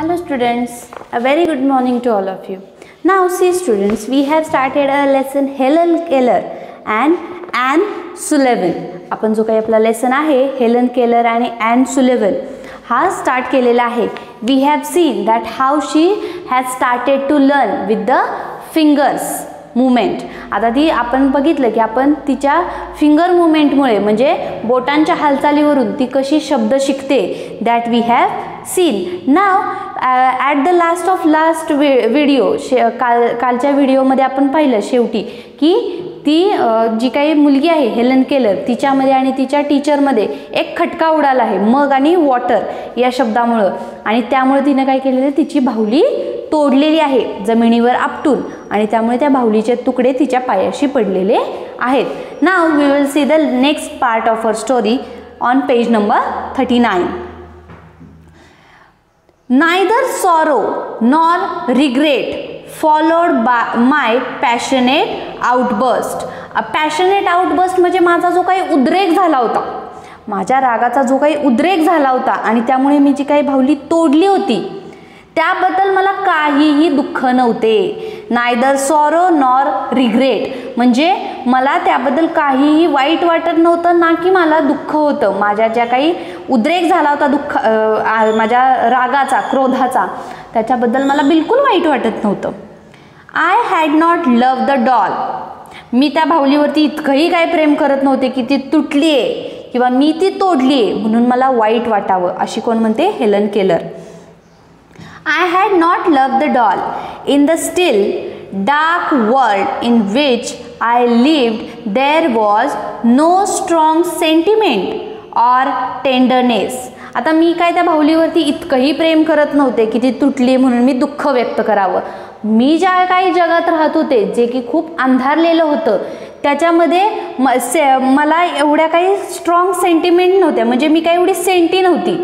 Hello students, a very good morning to all of you. Now see students, we have started a lesson Helen Keller and Anne Sullivan. आपण जो काही आपला lesson आहे Helen Keller आणि and Sullivan हा start केलेला आहे. We have seen that how she has started to learn with the fingers movement. आता ती आपण बघितलं की आपण तिच्या फिंगर मुवमेंटमुळे म्हणजे बोटांच्या हालचालीवरून ती कशी शब्द शिकते. That we have seen. Now at the last video कालच्या व्हिडिओमध्ये आपण पाहिलं शेवटी की ती जी काही मुलगी आहे हेलन केलर तिच्यामध्ये आणि तिच्या टीचरमध्ये एक खटका उडाला आहे मग आणि वॉटर या शब्दामुळं आणि त्यामुळे तिने काय केलेलं तिची बाहुली तोडलेली आहे जमिनीवर आपटून आणि त्यामुळे त्या बाहुलीचे तुकडे तिच्या पायाशी पडलेले आहेत. Now we will see the next part of our story on page number 39. Neither sorrow nor regret followed by my passionate outburst. Passionate outburst म्हणजे माझा जो काही उद्रेक झाला होता, माझ्या रागाचा जो काही उद्रेक झाला होता आणि त्यामुळे मी जी काही बाहुली तोडली होती त्याबद्दल मला काहीही दुःख नव्हते. नायदर सॉरो नॉर रिग्रेट म्हणजे मला त्याबद्दल काहीही वाईट वाटत नव्हतं ना की मला दुःख होतं. माझ्या ज्या काही उद्रेक झाला होता दुःख माझ्या रागाचा क्रोधाचा त्याच्याबद्दल मला बिलकुल वाईट वाटत नव्हतं. I had not love the doll. मी त्या बाहुलीवरती इतकंही काय प्रेम करत नव्हते की ती तुटली आहे किंवा मी ती तोडली आहे म्हणून मला वाईट वाटावं अशी कोण म्हणते Helen Keller. I had not loved the doll. In the still, dark world in which I lived, there was no strong sentiment or tenderness. आता मी काय त्या बाहुलीवरती इतकंही प्रेम करत नव्हते की ती तुटली म्हणून मी दुःख व्यक्त करावं. मी ज्या काही जगात राहत होते जे की खूप अंधारलेलं होतं त्याच्यामध्ये मला एवढ्या काही स्ट्रॉंग सेंटिमेंट नव्हत्या म्हणजे मी काही एवढी सेंटी नव्हती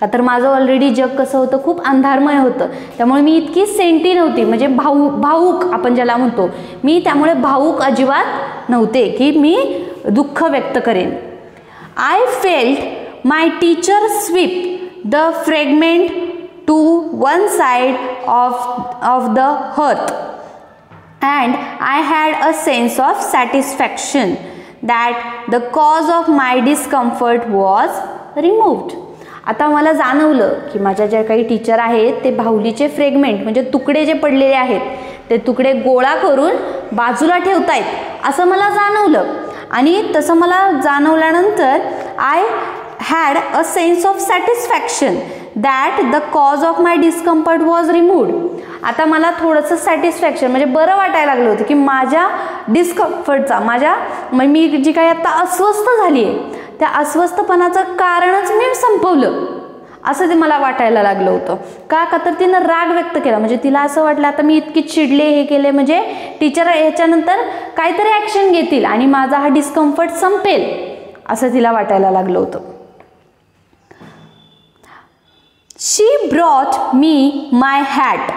का तर माझं ऑलरेडी जग कसं होतं खूप अंधारमय होतं त्यामुळे मी इतकी सेंटी नव्हती म्हणजे भाऊक आपण ज्याला म्हणतो मी त्यामुळे भाऊक अजिबात नव्हते की मी दुःख व्यक्त करेन. I felt my teacher sweep the fragment to one side of the hearth and I had a sense of satisfaction that the cause of my discomfort was removed. आता मला जाणवलं की माझ्या ज्या काही टीचर आहेत ते बाहुलीचे फ्रॅगमेंट म्हणजे तुकडे जे पडलेले आहेत ते तुकडे गोळा करून बाजूला ठेवतायत असं मला जाणवलं आणि तसं मला जाणवल्यानंतर I had a sense of satisfaction that the cause of my discomfort was removed. आता मला थोडंसं सॅटिस्फॅक्शन म्हणजे बरं वाटायला लागलं होतं की माझ्या डिस्कम्फर्टचा मी जी काही आता अस्वस्थ झाली आहे त्या अस्वस्थपणाचं कारणच मी संपवलं असं ते मला वाटायला लागलं होतं. का तर तिनं राग व्यक्त केला म्हणजे तिला असं वाटलं आता मी इतकी चिडले हे केले म्हणजे टीचर ह्याच्यानंतर काहीतरी ॲक्शन घेतील आणि माझा हा डिस्कम्फर्ट संपेल असं तिला वाटायला लागलं होतं. She brought me my hat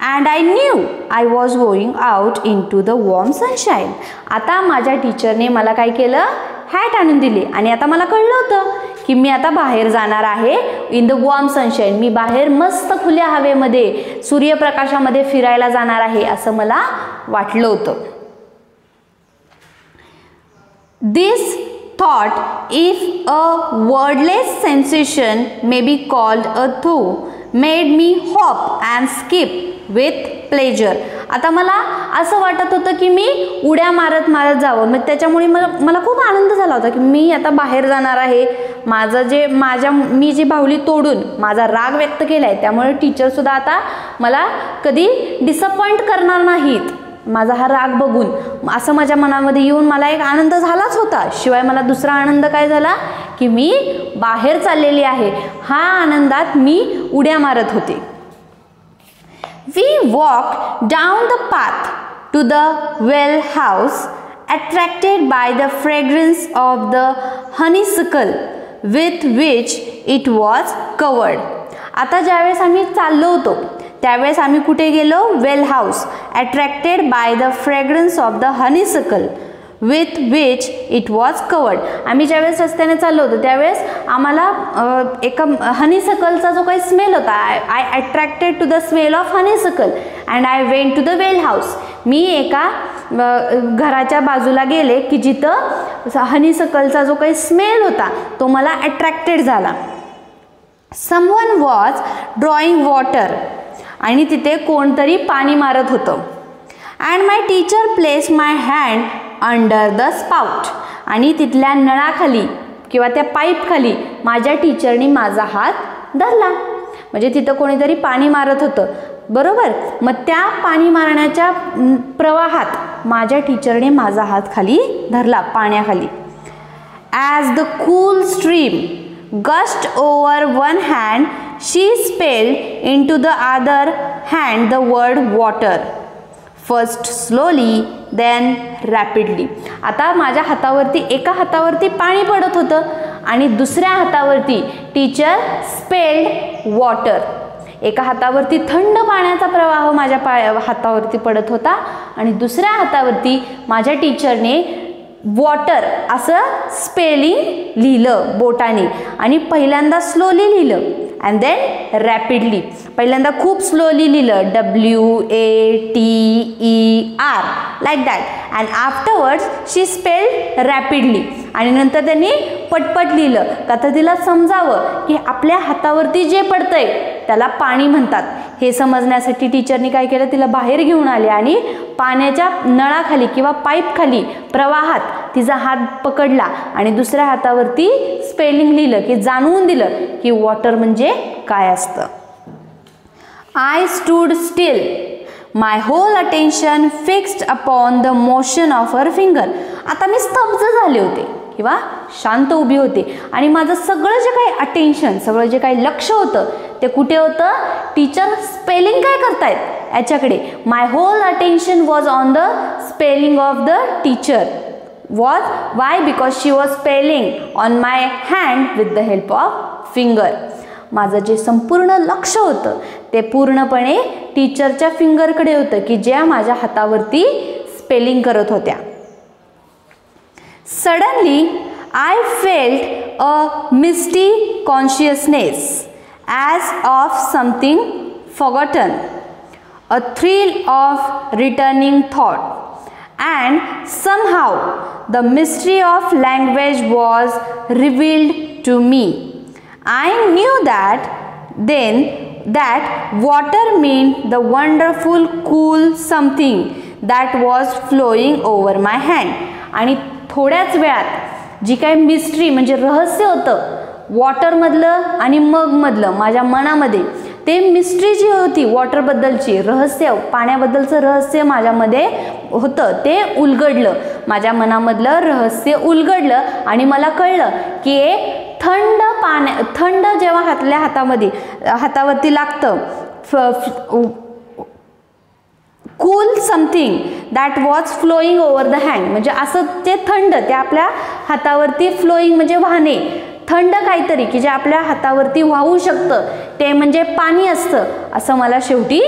and I knew I was going out into the warm sunshine. आता माझ्या टीचरने मला काय केलं हॅट आणून दिली आणि आता मला कळलं होतं की मी आता बाहेर जाणार आहे इन द वॉर्म सनशाईन. मी बाहेर मस्त खुल्या हवेमध्ये सूर्यप्रकाशामध्ये फिरायला जाणार आहे असं मला वाटलं होतं. दिस thought, if a wordless sensation may be called a thought, made me hop and skip with pleasure. आता मला असं वाटत होतं की मी उड्या मारत जावं मग त्याच्यामुळे मला खूप आनंद झाला होता की मी आता बाहेर जाणार आहे. मी जी बाहुली तोडून माझा राग व्यक्त केलाय त्यामुळे टीचरसुद्धा आता मला कधी डिसअपॉइंट करणार नाहीत माझा हा राग बघून असं माझ्या मनामध्ये येऊन मला एक आनंद झालाच होता. शिवाय मला दुसरा आनंद काय झाला की मी बाहेर चाललेली आहे हा आनंदात मी उड्या मारत होते. We walk down the path to the well house attracted by the fragrance of the honeysuckle with which it was covered. आता ज्यावेळेस आम्ही चाललो होतो त्यावेळेस आम्ही कुठे गेलो well house attracted by the fragrance of the honeysuckle with which it was covered. आम्ही ज्यावेळेस रस्त्याने चाललो होतो त्यावेळेस आम्हाला एका हनीसकलचा जो काही स्मेल होता, I attracted to the smell of honeysuckle and I went to the well house. मी एका घराच्या बाजूला गेले की जिथं हनीसकलचा जो काही स्मेल होता तो मला अट्रॅक्टेड झाला. समवन वॉज ड्रॉइंग वॉटर, आणि तिथे कोणतरी पाणी मारत होतं. And my teacher place my hand under the spout, आणि तिथल्या नळाखाली किंवा त्या पाईपखाली माझ्या टीचरनी माझा हात धरला. म्हणजे तिथं कोणीतरी पाणी मारत होतं, बरोबर. मग त्या पाणी मारण्याच्या प्रवाहात माझ्या टीचरने माझा हात खाली धरला, पाण्याखाली. As the cool stream gushed over one hand she spelled into the other hand the word water. First slowly then rapidly. आता माझ्या हातावरती एका हातावरती पाणी पडत होतं आणि दुसऱ्या हातावरती टीचर स्पेल्ड वॉटर. एका हातावरती थंड पाण्याचा प्रवाह माझ्या हातावरती पडत होता आणि दुसऱ्या हातावरती माझ्या टीचरने वॉटर असं स्पेलिंग लिहिलं बोटाने, आणि पहिल्यांदा स्लोली लिहिलं अँड देन रॅपिडली. पहिल्यांदा खूप स्लोली लिहिलं WATER like that, and afterwards she spelled rapidly. आणि नंतर त्यांनी पटपट लिहिलं का तर तिला समजावं की आपल्या हातावरती जे पडतंय त्याला पाणी म्हणतात. हे समजण्यासाठी टीचरनी काय केलं, तिला बाहेर घेऊन आले आणि पाण्याच्या नळाखाली किंवा पाईपखाली प्रवाहात तिचा हात पकडला आणि दुसऱ्या हातावरती स्पेलिंग लिहिलं की जाणवून दिलं की वॉटर म्हणजे काय असतं. I stood still, my whole attention fixed upon the motion of her finger. आता मी स्तब्ध झाले होते किंवा शांत उभी होते आणि माझं सगळं जे काही अटेन्शन, सगळं जे काही लक्ष होतं ते कुठे होतं, टीचर स्पेलिंग काय करतायत याच्याकडे. My whole attention was on the spelling of the teacher. Was why, because she was spelling on my hand with the help of finger. माझं जे संपूर्ण लक्ष होतं ते पूर्णपणे टीचरच्या फिंगरकडे होतं की ज्या माझ्या हातावरती स्पेलिंग करत होत्या. Suddenly I felt a misty consciousness as of something forgotten, a thrill of returning thought, and somehow the mystery of language was revealed to me. I knew that then that water meant the wonderful cool something that was flowing over my hand. आणि थोड्याच वेळात जी काही mystery म्हणजे रहस्य होतं वॉटरमधलं आणि मगमधलं माझ्या मनामध्ये, ते मिस्ट्री जी होती वॉटरबद्दलची, रहस्य, पाण्याबद्दलचं रहस्य माझ्यामध्ये होतं ते उलगडलं. माझ्या मनामधलं रहस्य उलगडलं आणि मला कळलं की एक थंड जेव्हा हातावरती लागतं, cool something that was flowing over the hand, म्हणजे असं ते थंड, ते आपल्या हातावरती फ्लोईंग म्हणजे वाहणे, थंड काहीतरी की जे आपल्या हातावरती वाहू शकतं ते म्हणजे पाणी असतं असं मला शेवटी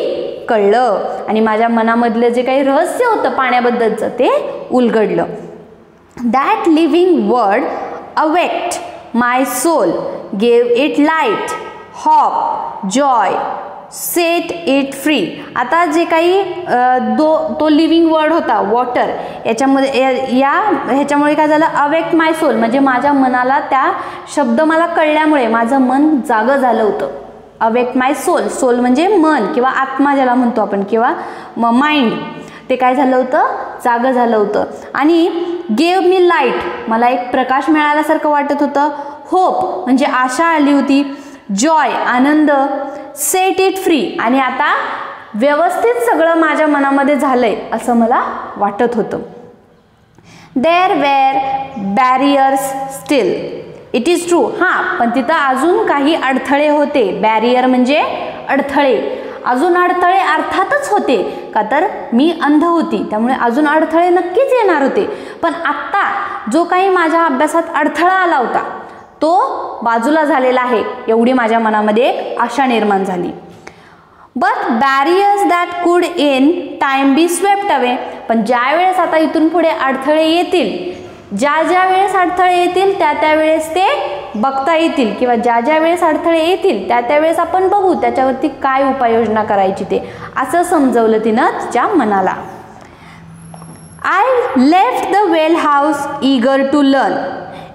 कळलं. आणि माझ्या मनामधलं जे काही रहस्य होतं पाण्याबद्दलचं ते उलगडलं. That living word awaked my soul, gave it light, hope, joy, set it free. आता जे काही तो लिव्हिंग वर्ड होता वॉटर, याच्यामध्ये ह्याच्यामुळे काय झालं, अवेक्ट माय सोल म्हणजे माझ्या मनाला त्या शब्द मला कळल्यामुळे माझं मन जागं झालं होतं. अवेक्ट माय सोल, सोल म्हणजे मन किंवा आत्मा ज्याला म्हणतो आपण, किंवा माइंड, ते काय झालं होतं, जागं झालं होतं. आणि गेव मी लाईट, मला एक प्रकाश मिळाल्यासारखं वाटत होतं. होप म्हणजे आशा आली होती. Joy Anand. Set it free, आणि आता व्यवस्थित सगळं माझ्या मनामध्ये झालंय असं मला वाटत होतं. There were barriers still, it is true. हां, पण तिथं अजून काही अडथळे होते. बॅरियर म्हणजे अडथळे. अजून अडथळे अर्थातच होते, का तर मी अंध होती त्यामुळे अजून अडथळे नक्कीच येणार होते. पण आत्ता जो काही माझ्या अभ्यासात अडथळा आला होता तो बाजूला झालेला आहे एवढी माझ्या मनामध्ये एक आशा निर्माण झाली. But barriers that could in time be swept away, पण ज्या वेळेस आता इथून पुढे अडथळे येतील, ज्या वेळेस अडथळे येतील त्या वेळेस ते बघता येतील, किंवा ज्या वेळेस अडथळे येतील त्या वेळेस आपण बघू त्याच्यावरती काय उपाययोजना करायची ते, असं समजवलं तिनं तिच्या मनाला. I left the well house eager to learn.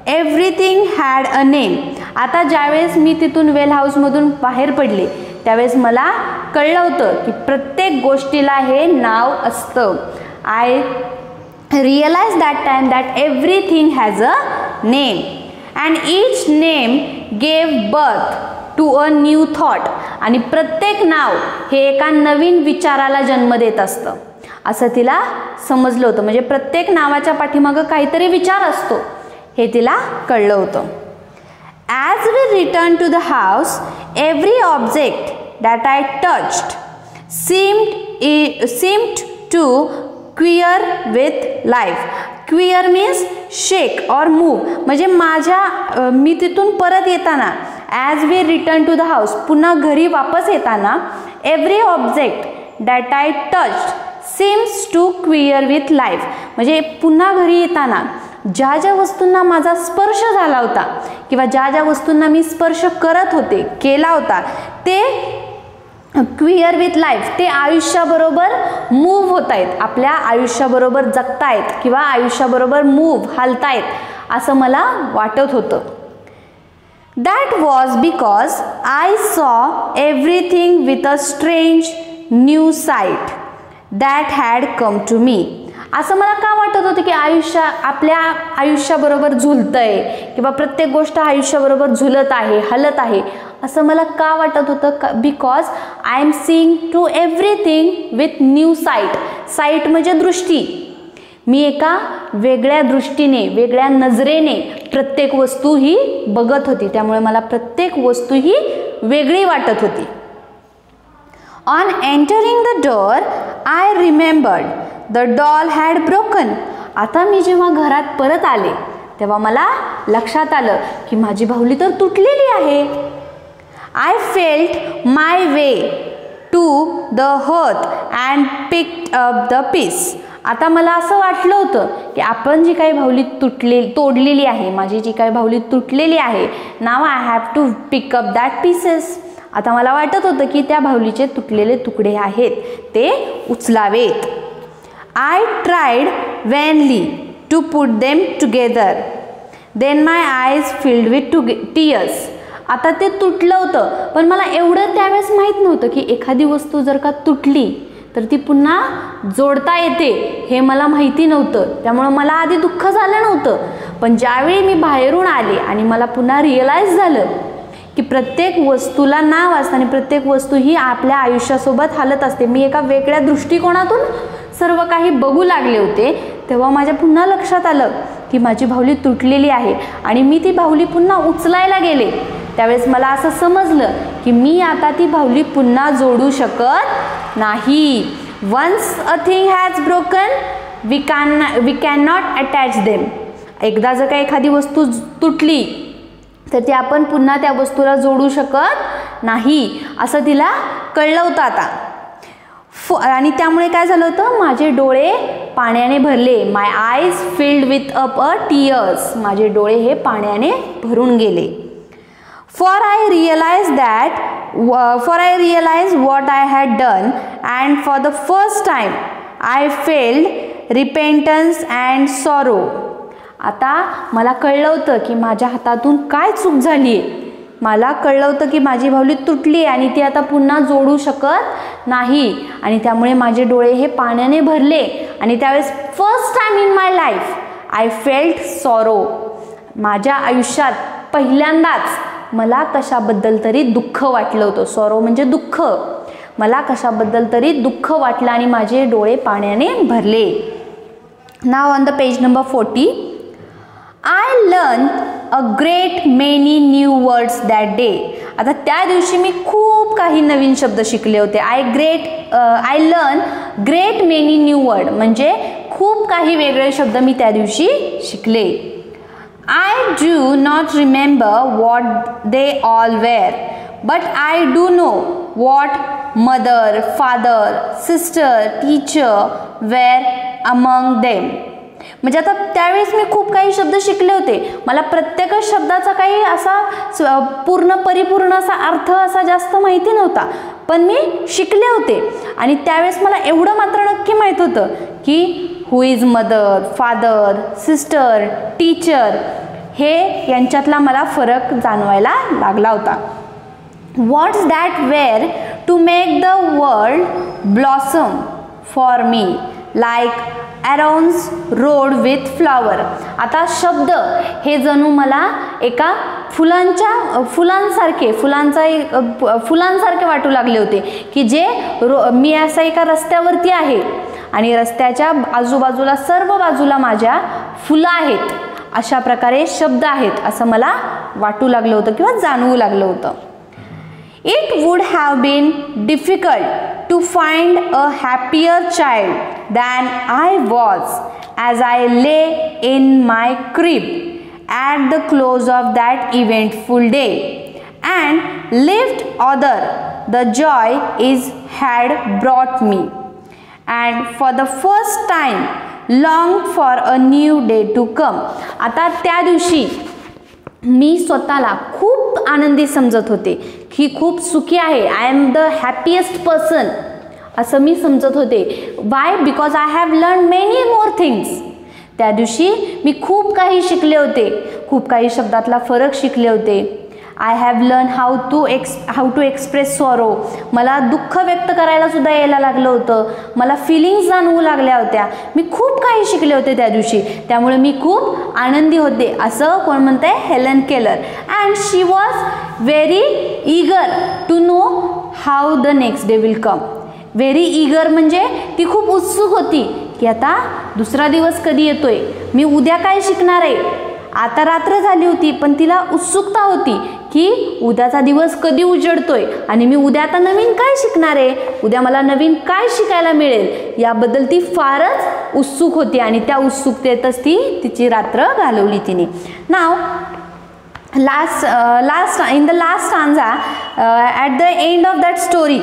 Everything had a name. आता ज्यावेळेस मी तिथून वेल हाऊसमधून बाहेर पडले त्यावेळेस मला कळलं होतं की प्रत्येक गोष्टीला हे नाव असतं. I realized that time that everything has a name and each name gave birth to a new thought. आणि प्रत्येक नाव हे एका नवीन विचाराला जन्म देत असतं असं तिला समजलं होतं. म्हणजे प्रत्येक नावाच्या पाठीमागं काहीतरी विचार असतो हे तिला कळलं होतं. As we returned to the house, every object that I touched seemed to queer with life. Queer means shake or move. म्हणजे मी तिथून परत येताना as we return to the house, पुन्हा घरी वापस येताना every object that I touched seems to queer with life. म्हणजे पुन्हा घरी येताना ज्या वस्तूंना माझा स्पर्श झाला होता किंवा ज्या वस्तूंना मी स्पर्श करत होते, केला होता, ते क्विअर विथ लाईफ, ते आयुष्याबरोबर मूव्ह होत आहेत, आपल्या आयुष्याबरोबर जगतायत किंवा आयुष्याबरोबर हलतायत असं मला वाटत होतं. That was because I saw everything with a strange new sight that had come to me. असं मला का वाटत होतं की आपल्या आयुष्याबरोबर झुलतंय किंवा प्रत्येक गोष्ट आयुष्याबरोबर झुलत आहे, हलत आहे, असं मला का वाटत होतं? Because I am seeing to everything with new sight. Sight म्हणजे दृष्टी. मी एका वेगळ्या दृष्टीने, वेगळ्या नजरेने प्रत्येक वस्तू ही बघत होती, त्यामुळे मला प्रत्येक वस्तू ही वेगळी वाटत होती. On entering the door I remembered the doll had broken. आता मी जेव्हा घरात परत आले तेव्हा मला लक्षात आलं की माझी बाहुली तर तुटलेली आहे. I felt my way to the hearth and picked up the piece. आता मला असं वाटलं होतं की आपण जी काही बाहुली तोडलेली आहे, माझी जी काही बाहुली तुटलेली आहे, now I have to pick up that pieces. आता मला वाटत होतं की त्या बाहुलीचे तुटलेले तुकडे आहेत ते उचलावेत. I tried vainly to put them together. Then my eyes filled with tears. आता ते तुटलं होतं, पण मला एवढं त्यावेळेस माहीत नव्हतं की एखादी वस्तू जर का तुटली तर ती पुन्हा जोडता येते हे मला माहिती नव्हतं. त्यामुळं मला आधी दुःख झालं नव्हतं, पण ज्यावेळी मी बाहेरून आले आणि मला पुन्हा रिअलाईज झालं की प्रत्येक वस्तूला नाव असतं आणि प्रत्येक वस्तू ही आपल्या आयुष्यासोबत हालत असते, मी एका वेगळ्या दृष्टिकोनातून सर्व काही बघू लागले होते, तेव्हा माझ्या पुन्हा लक्षात आलं की माझी बाहुली तुटलेली आहे आणि मी ती बाहुली पुन्हा उचलायला गेले. त्यावेळेस मला असं समजलं की मी आता ती बाहुली पुन्हा जोडू शकत नाही. Once a thing has broken we can not attach them. एकदा जर का एखादी वस्तू तुटली तर ती आपण पुन्हा त्या वस्तूला जोडू शकत नाही असं तिला कळलं होतं आता. आणि त्यामुळे काय झालं होतं, माझे डोळे पाण्याने भरले. My eyes filled with up a tears. माझे डोळे हे पाण्याने भरून गेले. For I realize what I had done and for the first time I felt repentance and sorrow. आता मला कळलं होतं की माझ्या हातातून काय चूक झाली आहे. मला कळलं होतं की माझी बाहुली तुटली आणि ती आता पुन्हा जोडू शकत नाही आणि त्यामुळे माझे डोळे हे पाण्याने भरले आणि त्यावेळेस first time in my life I felt sorrow. माझ्या आयुष्यात पहिल्यांदाच मला कशाबद्दल तरी दुःख वाटलं होतं. सॉरो म्हणजे दुःख. मला कशाबद्दल तरी दुःख वाटलं आणि माझे डोळे पाण्याने भरले. Now on the page number 40. I learned a great many new words that day. आता त्या दिवशी मी खूप काही नवीन शब्द शिकले होते. I learned great many new word म्हणजे खूप काही वेगळे शब्द मी त्या दिवशी शिकले. I do not remember what they all were, but I do know what mother, father, sister, teacher were among them. म्हणजे आता त्यावेळेस मी खूप काही शब्द शिकले होते, मला प्रत्येक शब्दाचा काही असा पूर्ण परिपूर्ण असा अर्थ असा जास्त माहिती नव्हता, पण मी शिकले होते. आणि त्यावेळेस मला एवढं मात्र नक्की माहीत होतं की who is mother, father, sister, teacher, हे यांच्यातला मला फरक जाणवायला लागला होता. Words that were to make the world blossom for me like Aaron's rod with flower. आता शब्द हे जणू मला एका फुलांसारखे वाटू लागले होते की जे मी असं एका रस्त्यावरती आहे आणि रस्त्याच्या आजूबाजूला सर्व बाजूला माझ्या फुलं आहेत, अशा प्रकारे शब्द आहेत असं मला वाटू लागलं होतं किंवा जाणवू लागलं होतं. It would have been difficult to find a happier child than I was as I lay in my crib at the close of that eventful day and lived other the joy it had brought me, and for the first time longed for a new day to come. आता त्या दिवशी मी स्वतःला खूप आनंदी समजत होते की खूप सुखी आहे. I am the happiest person असं मी समजत होते. Y? Because I have learn many more things. त्या दिवशी मी खूप काही शिकले होते, खूप काही शब्दातला फरक शिकले होते. I have learn how to express sorrow. मला दुःख व्यक्त करायला सुद्धा यायला लागलं होतं, मला फिलिंग्स जाणवू लागल्या होत्या. मी खूप काही शिकले होते त्या दिवशी, त्यामुळे मी खूप आनंदी होते असं कोण म्हणते? Helen Keller. And she was very eager to know how the next day will come. Very eager म्हणजे ती खूप उत्सुक होती की आता दुसरा दिवस कधी येतोय, मी उद्या काय शिकणार आहे. आता रात्र झाली होती पण तिला उत्सुकता होती की उद्याचा दिवस कधी उजडतोय आणि मी उद्या आता नवीन काय शिकणार आहे, उद्या मला नवीन काय शिकायला मिळेल याबद्दल ती फारच उत्सुक होती आणि त्या उत्सुकतेतच ती तिची रात्र घालवली तिने. Now in the last stanza at the end of that story,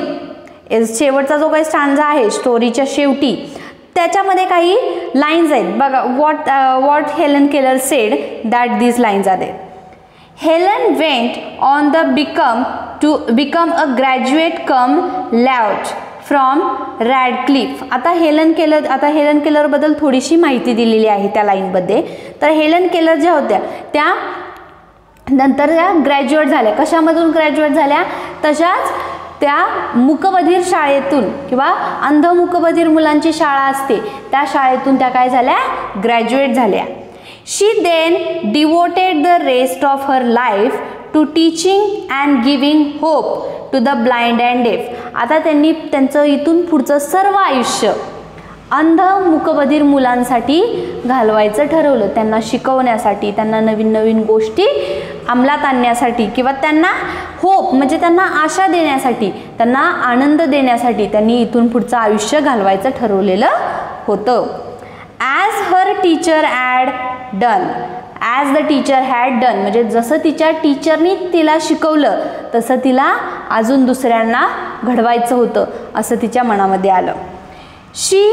शेवटचा जो काही स्टांजा आहे स्टोरीच्या शेवटी, त्याच्यामध्ये काही लाईन्स आहेत बघा. What Helen Keller said that these lines are there. Helen went on the become a graduate cum laude from Radcliffe. आता हेलन केलरबद्दल थोडीशी माहिती दिलेली आहे त्या लाईनमध्ये. तर हेलन केलर ज्या होत्या त्या नंतर त्या ग्रॅज्युएट झाल्या. कशामधून ग्रॅज्युएट झाल्या? तशाच त्या मूकबधीर शाळेतून किंवा अंध मूकबधीर मुलांची शाळा असते त्या शाळेतून त्या काय झाल्या? ग्रॅज्युएट झाल्या. She then devoted the rest of her life to teaching and giving hope to the blind and deaf. आता त्यांनी त्यांचं इथून पुढचं सर्व आयुष्य अंध मूकबधीर मुलांसाठी घालवायचं ठरवलं. त्यांना शिकवण्यासाठी, त्यांना नवीन नवीन गोष्टी अंमलात आणण्यासाठी किंवा त्यांना होप म्हणजे त्यांना आशा देण्यासाठी, त्यांना आनंद देण्यासाठी त्यांनी इथून पुढचं आयुष्य घालवायचं ठरवलेलं होतं. As her teacher had done, as the teacher had done म्हणजे जसं तिच्या टीचरनी तिला शिकवलं तसं तिला अजून दुसऱ्यांना घडवायचं होतं असं तिच्या मनामध्ये आलं. She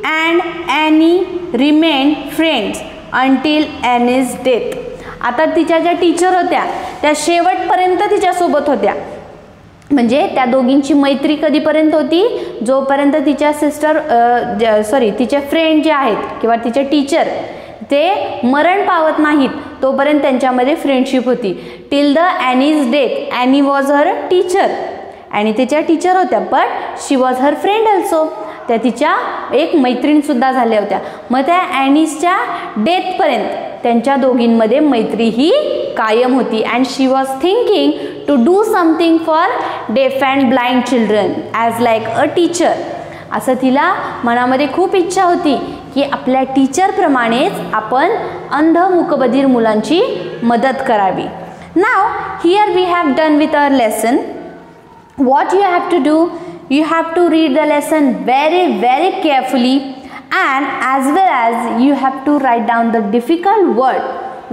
and Annie remain friends until Annie's death. आता तिच्या ज्या टीचर होत्या त्या शेवटपर्यंत तिच्यासोबत होत्या. म्हणजे त्या दोघींची मैत्री कधीपर्यंत होती? जोपर्यंत तिच्या तिचे फ्रेंड जे आहेत किंवा तिचे टीचर ते मरण पावत नाहीत तोपर्यंत त्यांच्यामध्ये फ्रेंडशिप होती. Till the Annie's death. Annie was her teacher, आणि तिच्या टीचर होत्या, but she was her friend also. त्या तिच्या एक मैत्रीणसुद्धा झाल्या होत्या. मग त्या ॲनीजच्या डेथपर्यंत त्यांच्या दोघींमध्ये मैत्री ही कायम होती. And she was thinking to do something for deaf and blind children as like a teacher. असं तिला मनामध्ये खूप इच्छा होती की आपल्या टीचरप्रमाणेच आपण अंध मूकबधीर मुलांची मदत करावी. Now here we have done with our lesson. What you have to do, you have to read the lesson very carefully, and as well as you have to write down the difficult word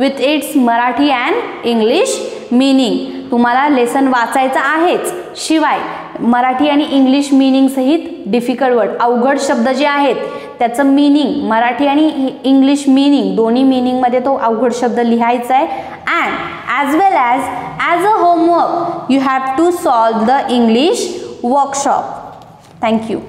with its Marathi and English meaning. तुम्हाला lesson वाचायचं आहेच, शिवाय मराठी आणि English meaning सहित difficult word, अवघड शब्द जे आहेत त्याचं मीनिंग, मराठी आणि इंग्लिश मीनिंग दोन्ही मीनिंगमध्ये तो अवघड शब्द लिहायचा आहे. And as well as a homework you have to solve the English workshop. Thank you.